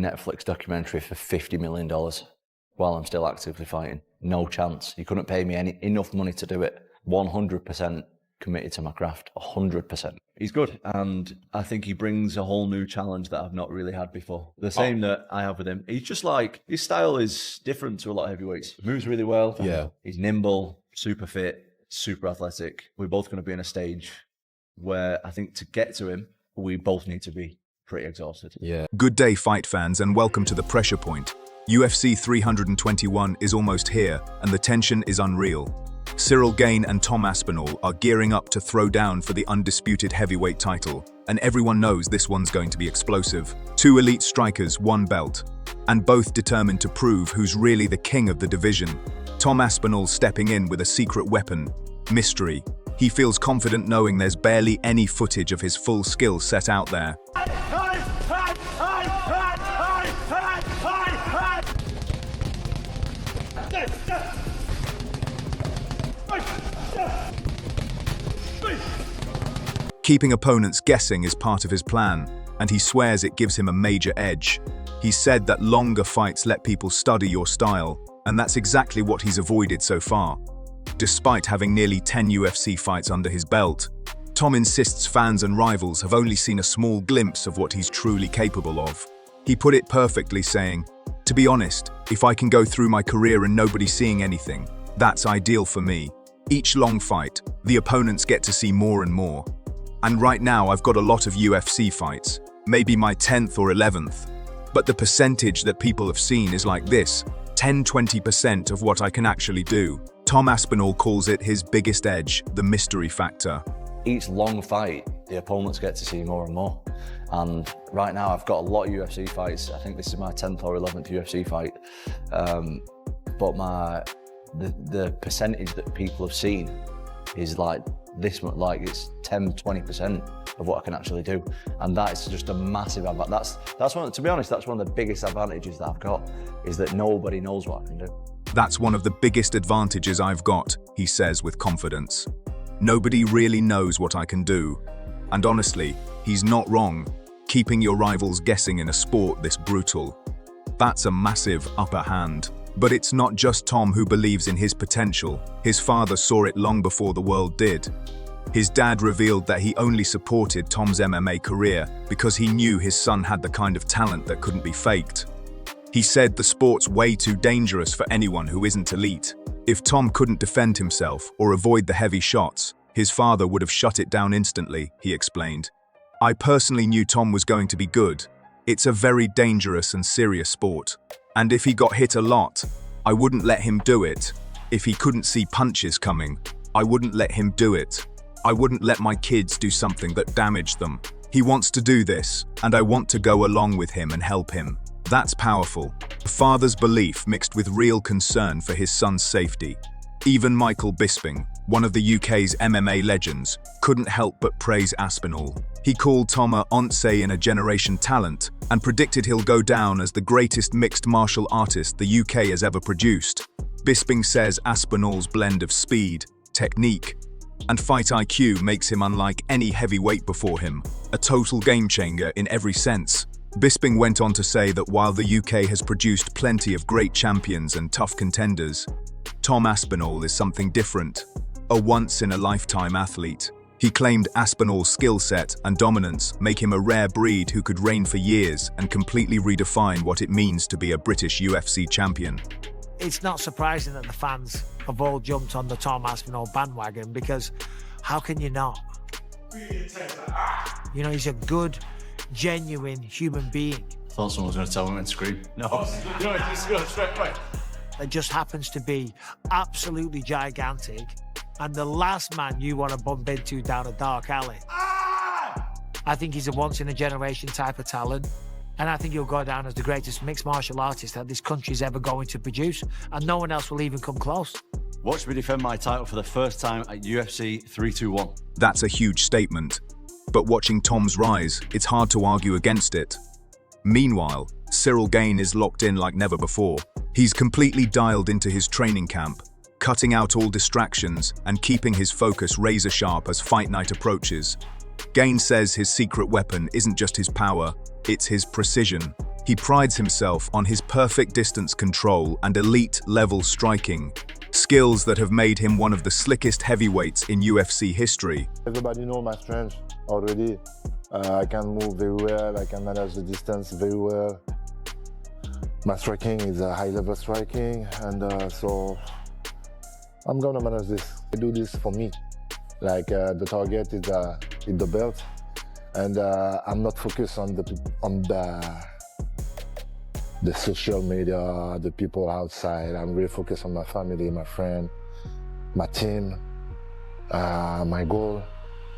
Netflix documentary for $50 million while I'm still actively fighting. No chance. You couldn't pay me enough money to do it. 100% committed to my craft, 100%. He's good, and I think he brings a whole new challenge that I've not really had before. The same that I have with him. He's just like, his style is different to a lot of heavyweights. He moves really well. Yeah. He's nimble, super fit, super athletic. We're both going to be in a stage where I think to get to him, we both need to be pretty exhausted. Yeah. Good day, fight fans, and welcome to the Pressure Point. UFC 321 is almost here, and the tension is unreal. Ciryl Gane and Tom Aspinall are gearing up to throw down for the undisputed heavyweight title, and everyone knows this one's going to be explosive. Two elite strikers, one belt, and both determined to prove who's really the king of the division. Tom Aspinall stepping in with a secret weapon, mystery. He feels confident knowing there's barely any footage of his full skill set out there. Keeping opponents guessing is part of his plan, and he swears it gives him a major edge. He said that longer fights let people study your style, and that's exactly what he's avoided so far. Despite having nearly 10 UFC fights under his belt, Tom insists fans and rivals have only seen a small glimpse of what he's truly capable of. He put it perfectly, saying, "To be honest, if I can go through my career and nobody seeing anything, that's ideal for me. Each long fight, the opponents get to see more and more. And right now I've got a lot of UFC fights, maybe my 10th or 11th. But the percentage that people have seen is like this, 10–20% of what I can actually do." Tom Aspinall calls it his biggest edge, the mystery factor. Each long fight, the opponents get to see more and more. And right now I've got a lot of UFC fights. I think this is my 10th or 11th UFC fight. But the percentage that people have seen is like this much, like it's 10–20% of what I can actually do. And that's just a massive advantage. That's one, to be honest, that's one of the biggest advantages that I've got, is that nobody knows what I can do. That's one of the biggest advantages I've got, he says with confidence. Nobody really knows what I can do. And honestly, he's not wrong. Keeping your rivals guessing in a sport this brutal, that's a massive upper hand. But it's not just Tom who believes in his potential. His father saw it long before the world did. His dad revealed that he only supported Tom's MMA career because he knew his son had the kind of talent that couldn't be faked. He said the sport's way too dangerous for anyone who isn't elite. If Tom couldn't defend himself or avoid the heavy shots, his father would have shut it down instantly, he explained. "I personally knew Tom was going to be good. It's a very dangerous and serious sport. And if he got hit a lot, I wouldn't let him do it. If he couldn't see punches coming, I wouldn't let him do it. I wouldn't let my kids do something that damaged them. He wants to do this, and I want to go along with him and help him." That's powerful. The father's belief mixed with real concern for his son's safety. Even Michael Bisping, one of the UK's MMA legends, couldn't help but praise Aspinall. He called Tom a once in a generation talent and predicted he'll go down as the greatest mixed martial artist the UK has ever produced. Bisping says Aspinall's blend of speed, technique, and fight IQ makes him unlike any heavyweight before him, a total game changer in every sense. Bisping went on to say that while the UK has produced plenty of great champions and tough contenders, Tom Aspinall is something different, a once-in-a-lifetime athlete. He claimed Aspinall's skill set and dominance make him a rare breed who could reign for years and completely redefine what it means to be a British UFC champion. It's not surprising that the fans have all jumped on the Tom Aspinall bandwagon, because how can you not? You know, he's a good, genuine human being. I thought someone was going to tell me when to scream. No, no, just go straight away. It just happens to be absolutely gigantic, and the last man you want to bump into down a dark alley. I think he's a once-in-a-generation type of talent, and I think he'll go down as the greatest mixed martial artist that this country's ever going to produce, and no one else will even come close. Watch me defend my title for the first time at UFC 321. That's a huge statement, but watching Tom's rise, it's hard to argue against it. Meanwhile, Ciryl Gane is locked in like never before. He's completely dialed into his training camp, cutting out all distractions and keeping his focus razor sharp as fight night approaches. Gane says his secret weapon isn't just his power, it's his precision. He prides himself on his perfect distance control and elite-level striking, skills that have made him one of the slickest heavyweights in UFC history. Everybody knows my strength already. I can move very well, I can manage the distance very well. My striking is a high-level striking, and so I'm gonna manage this. I do this for me. Like the target is the belt, and I'm not focused on the social media, the people outside. I'm really focused on my family, my friend, my team, my goal,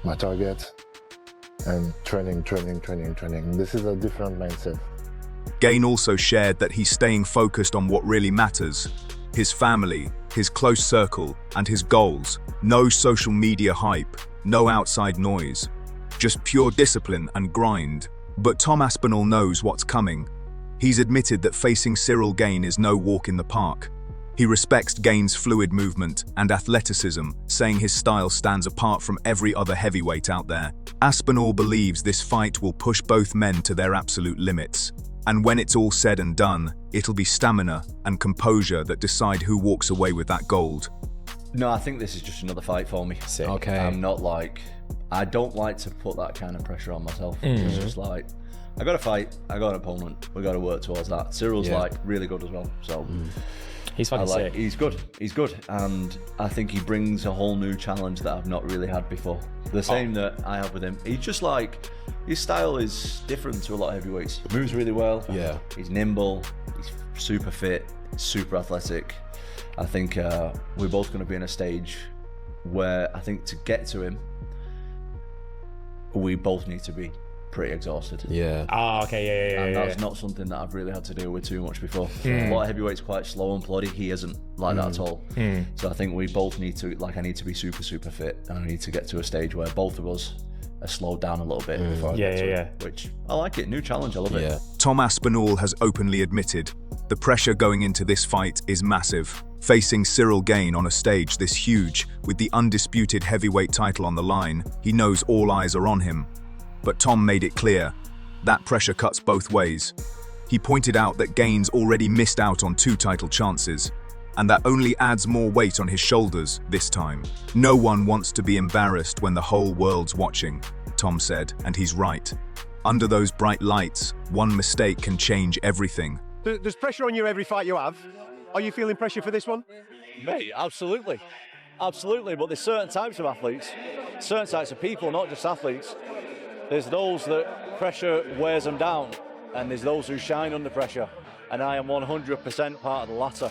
my target, and training. This is a different mindset. Gane also shared that he's staying focused on what really matters: his family, his close circle, and his goals. No social media hype, no outside noise, just pure discipline and grind. But Tom Aspinall knows what's coming. He's admitted that facing Ciryl Gane is no walk in the park. He respects Gane's fluid movement and athleticism, saying his style stands apart from every other heavyweight out there. Aspinall believes this fight will push both men to their absolute limits. And when it's all said and done, it'll be stamina and composure that decide who walks away with that gold. No, I think this is just another fight for me. Sick. Okay. I don't like to put that kind of pressure on myself. It's just like, I got to fight, I got an opponent, we got to work towards that. Cyryl's like really good as well, so He's fucking sick. he's good, and I think he brings a whole new challenge that I've not really had before. The same that I have with him. He's just like, his style is different to a lot of heavyweights. He moves really well. Yeah. He's nimble. He's super fit, super athletic. I think we're both going to be in a stage where I think to get to him, we both need to be pretty exhausted. Yeah. Oh, okay, yeah. And that's not something that I've really had to deal with too much before. A lot of heavyweights quite slow and ploddy. He isn't like that at all. So I think we both need to, I need to be super, super fit, and I need to get to a stage where both of us are slowed down a little bit before I get to it, which I like it. New challenge, I love it. Tom Aspinall has openly admitted the pressure going into this fight is massive. Facing Ciryl Gane on a stage this huge, with the undisputed heavyweight title on the line, he knows all eyes are on him. But Tom made it clear, that pressure cuts both ways. He pointed out that Gane's already missed out on 2 title chances, and that only adds more weight on his shoulders this time. No one wants to be embarrassed when the whole world's watching, Tom said, and he's right. Under those bright lights, one mistake can change everything. There's pressure on you every fight you have. Are you feeling pressure for this one? Mate, absolutely. Absolutely, but there's certain types of athletes, certain types of people, not just athletes. There's those that pressure wears them down, and there's those who shine under pressure, and I am 100% part of the latter.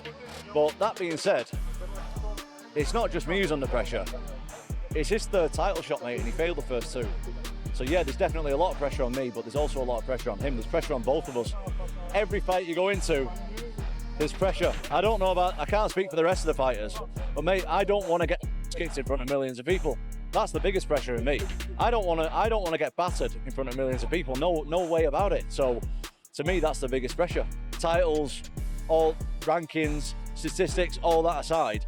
But that being said, it's not just me who's under pressure. It's his 3rd title shot, mate, and he failed the first 2. So yeah, there's definitely a lot of pressure on me, but there's also a lot of pressure on him. There's pressure on both of us. Every fight you go into, there's pressure. I can't speak for the rest of the fighters, but mate, I don't want to get kicked in front of millions of people. That's the biggest pressure in me. I don't want to get battered in front of millions of people. No way about it. So to me, that's the biggest pressure. Titles, all rankings, statistics, all that aside,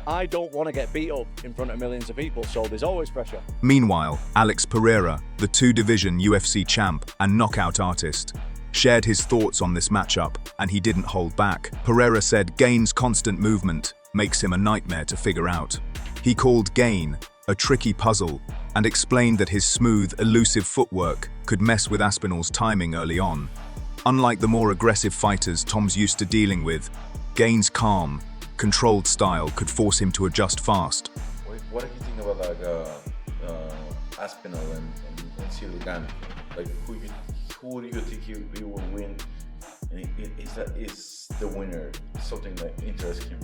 I don't want to get beat up in front of millions of people. So there's always pressure. Meanwhile, Alex Pereira, the 2-division UFC champ and knockout artist, shared his thoughts on this matchup, and he didn't hold back. Pereira said Gane's constant movement makes him a nightmare to figure out. He called Gane a tricky puzzle, and explained that his smooth, elusive footwork could mess with Aspinall's timing early on. Unlike the more aggressive fighters Tom's used to dealing with, Gane's calm, controlled style could force him to adjust fast. What do you think about Aspinall and Ciryl Gane? Like, who do you think you will win? And is the winner something that interests him?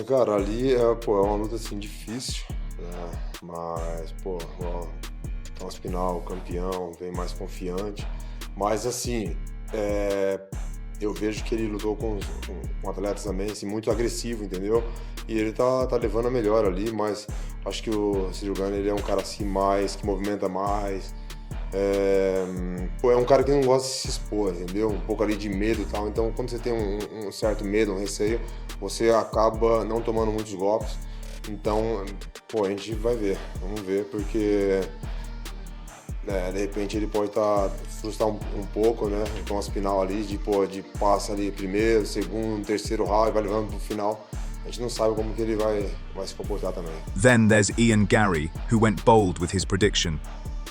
Cara, ali é uma luta assim difícil, né? Mas, o Tom Aspinall, campeão, vem mais confiante. Mas assim, eu vejo que ele lutou com atletas também, assim, muito agressivo, entendeu? E ele tá levando a melhor ali, mas acho que o Ciryl Gane, ele é um cara assim mais, que movimenta mais. É um cara que não gosta de se expor, entendeu? Um pouco ali de medo e tal. Então, quando você tem um certo medo, um receio, você acaba não tomando muitos golpes. Então, a gente vai ver. Vamos ver, porque De repente ele pode frustrar um pouco, né? O Tom Aspinall ali, de passa ali primeiro, segundo, terceiro round, vai levando pro final. A gente não sabe como que ele vai se comportar também. Then there's Ian Gary, who went bold with his prediction.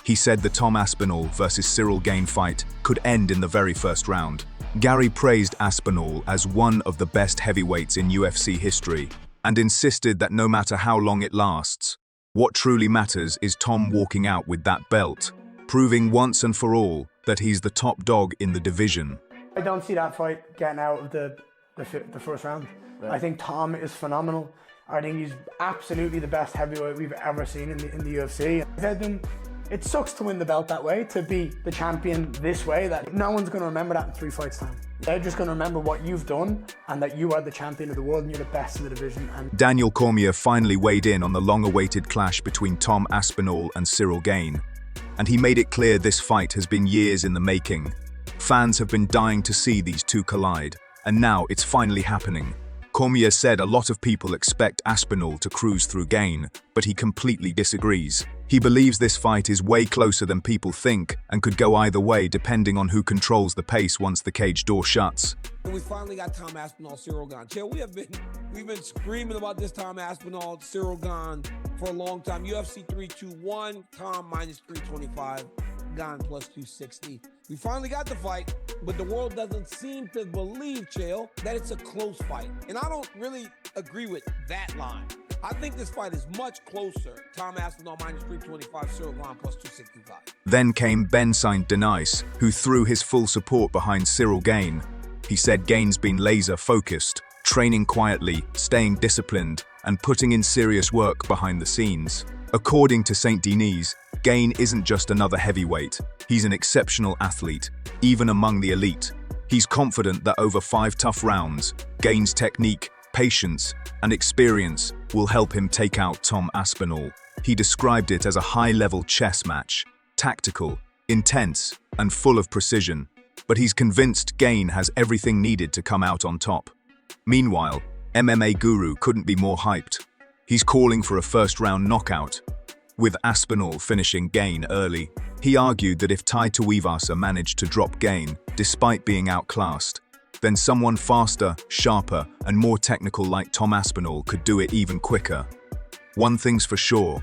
He said the Tom Aspinall versus Ciryl Gane fight could end in the very first round. Gary praised Aspinall as one of the best heavyweights in UFC history and insisted that no matter how long it lasts, what truly matters is Tom walking out with that belt, proving once and for all that he's the top dog in the division. I don't see that fight getting out of the first round. Right. I think Tom is phenomenal. I think he's absolutely the best heavyweight we've ever seen in the UFC. I said to him, it sucks to win the belt that way, to be the champion this way, that no one's going to remember that in 3 fights' time. They're just going to remember what you've done and that you are the champion of the world and you're the best in the division. And Daniel Cormier finally weighed in on the long-awaited clash between Tom Aspinall and Ciryl Gane, and he made it clear this fight has been years in the making. Fans have been dying to see these two collide, and now it's finally happening. Cormier said a lot of people expect Aspinall to cruise through Gane, but he completely disagrees. He believes this fight is way closer than people think and could go either way depending on who controls the pace once the cage door shuts. We finally got Tom Aspinall, Ciryl Gane. Chill, we've been screaming about this Tom Aspinall, Ciryl Gane for a long time. UFC 321, Tom minus 325, Gane plus 260. We finally got the fight, but the world doesn't seem to believe, Chael, that it's a close fight. And I don't really agree with that line. I think this fight is much closer. Tom Aspinall minus 325, Ciryl Gane plus 265. Then came Ben Saint-Denis, who threw his full support behind Ciryl Gane. He said Gane's been laser-focused, training quietly, staying disciplined, and putting in serious work behind the scenes. According to Saint-Denis, Gane isn't just another heavyweight. He's an exceptional athlete, even among the elite. He's confident that over 5 tough rounds, Gane's technique, patience, and experience will help him take out Tom Aspinall. He described it as a high-level chess match, tactical, intense, and full of precision, but he's convinced Gane has everything needed to come out on top. Meanwhile, MMA Guru couldn't be more hyped. He's calling for a first-round knockout, with Aspinall finishing Gane early. He argued that if Tai Tuivasa managed to drop Gane, despite being outclassed, then someone faster, sharper, and more technical like Tom Aspinall could do it even quicker. One thing's for sure,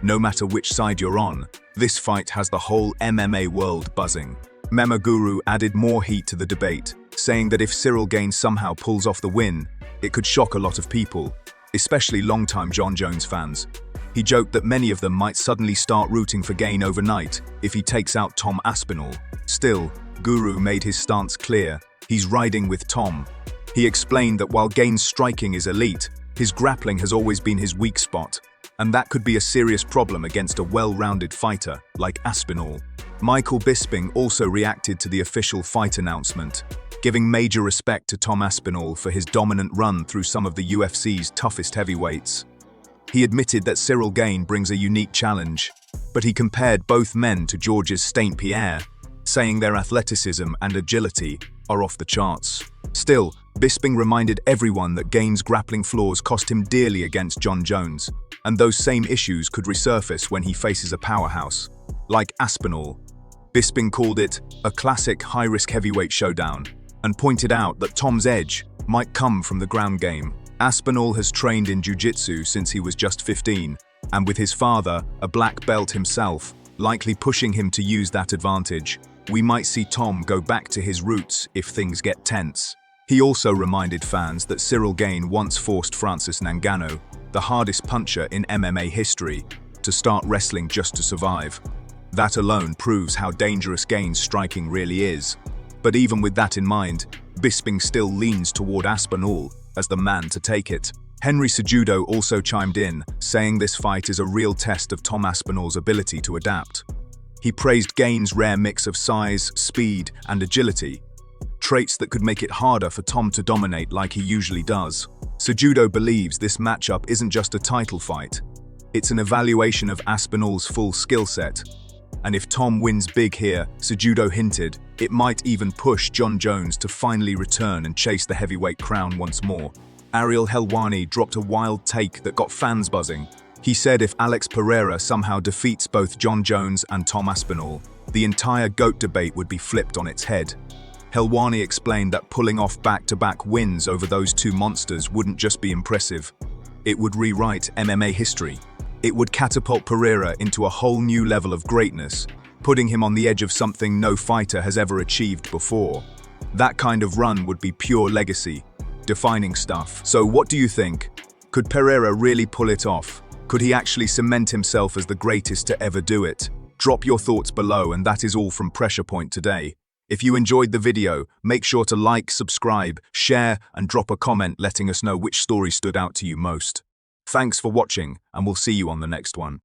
no matter which side you're on, this fight has the whole MMA world buzzing. MMA Guru added more heat to the debate, saying that if Ciryl Gane somehow pulls off the win, it could shock a lot of people, especially longtime Jon Jones fans. He joked that many of them might suddenly start rooting for Gane overnight if he takes out Tom Aspinall. Still, Guru made his stance clear. He's riding with Tom. He explained that while Gane's striking is elite, his grappling has always been his weak spot, and that could be a serious problem against a well-rounded fighter like Aspinall. Michael Bisping also reacted to the official fight announcement, giving major respect to Tom Aspinall for his dominant run through some of the UFC's toughest heavyweights. He admitted that Ciryl Gane brings a unique challenge, but he compared both men to George's St. Pierre, saying their athleticism and agility are off the charts. Still, Bisping reminded everyone that Gane's grappling flaws cost him dearly against Jon Jones, and those same issues could resurface when he faces a powerhouse, like Aspinall. Bisping called it a classic high-risk heavyweight showdown, and pointed out that Tom's edge might come from the ground game. Aspinall has trained in jiu-jitsu since he was just 15, and with his father, a black belt himself, likely pushing him to use that advantage, we might see Tom go back to his roots if things get tense. He also reminded fans that Ciryl Gane once forced Francis Ngannou, the hardest puncher in MMA history, to start wrestling just to survive. That alone proves how dangerous Gane's striking really is. But even with that in mind, Bisping still leans toward Aspinall as the man to take it. Henry Sjudo also chimed in, saying this fight is a real test of Tom Aspinall's ability to adapt. He praised Gane's rare mix of size, speed, and agility, traits that could make it harder for Tom to dominate like he usually does. Sjudo believes this matchup isn't just a title fight, it's an evaluation of Aspinall's full skill set. And if Tom wins big here, Sjudo hinted, it might even push Jon Jones to finally return and chase the heavyweight crown once more. Helwani dropped a wild take that got fans buzzing. He said if Alex Pereira somehow defeats both John Jones and Tom Aspinall, the entire GOAT debate would be flipped on its head. Helwani explained that pulling off back-to-back wins over those two monsters wouldn't just be impressive. It would rewrite MMA history. It would catapult Pereira into a whole new level of greatness, putting him on the edge of something no fighter has ever achieved before. That kind of run would be pure legacy, defining stuff. So what do you think? Could Pereira really pull it off? Could he actually cement himself as the greatest to ever do it? Drop your thoughts below, and that is all from Pressure Point today. If you enjoyed the video, make sure to like, subscribe, share, and drop a comment letting us know which story stood out to you most. Thanks for watching, and we'll see you on the next one.